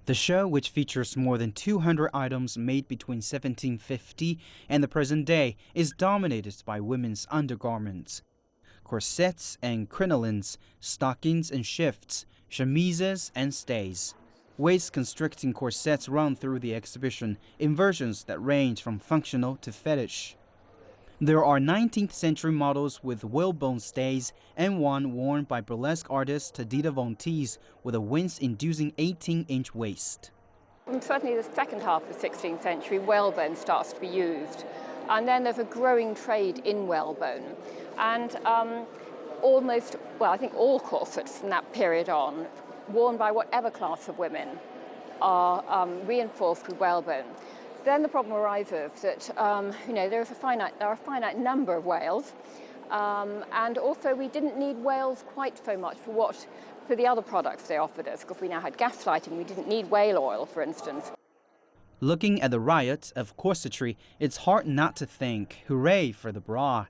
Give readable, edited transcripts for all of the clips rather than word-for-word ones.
The show, which features more than 200 items made between 1750 and the present day, is dominated by women's undergarments. Corsets and crinolines, stockings and shifts, chemises and stays. Waist-constricting corsets run through the exhibition in versions that range from functional to fetish. There are 19th century models with whalebone stays and one worn by burlesque artist Tadita Von Teese with a wince-inducing 18-inch waist. Certainly the second half of the 16th century, whalebone starts to be used. And then there's a growing trade in whalebone. And I think all corsets from that period on, worn by whatever class of women, are reinforced with whalebone. Then the problem arises that there are a finite number of whales, and also we didn't need whales quite so much for the other products they offered us, because we now had gaslighting. We didn't need whale oil, for instance. Looking at the riot of corsetry, it's hard not to think, hooray for the bra.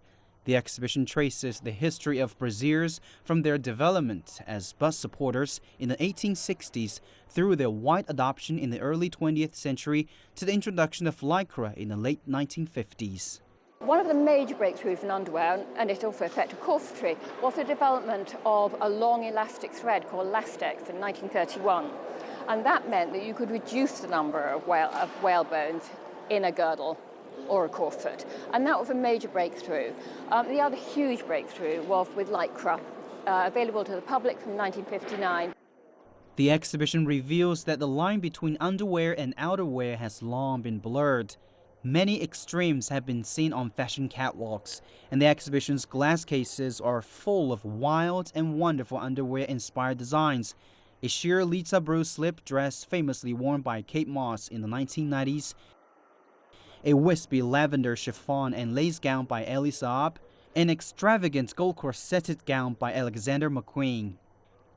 The exhibition traces the history of brassieres from their development as bust supporters in the 1860s through their wide adoption in the early 20th century to the introduction of lycra in the late 1950s. One of the major breakthroughs in underwear, and it also affected corsetry, was the development of a long elastic thread called lastex in 1931. And that meant that you could reduce the number of whalebones in a girdle or a corset. And that was a major breakthrough. The other huge breakthrough was with lycra, available to the public from 1959. The exhibition reveals that the line between underwear and outerwear has long been blurred. Many extremes have been seen on fashion catwalks, and the exhibition's glass cases are full of wild and wonderful underwear-inspired designs. A sheer Lita Bruce slip dress famously worn by Kate Moss in the 1990s, a wispy lavender chiffon and lace gown by Elie Saab, an extravagant gold corseted gown by Alexander McQueen.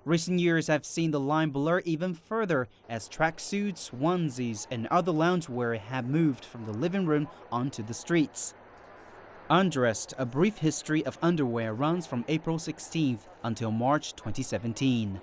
Recent years have seen the line blur even further as tracksuits, onesies, and other loungewear have moved from the living room onto the streets. Undressed, a brief history of underwear runs from April 16th until March 2017.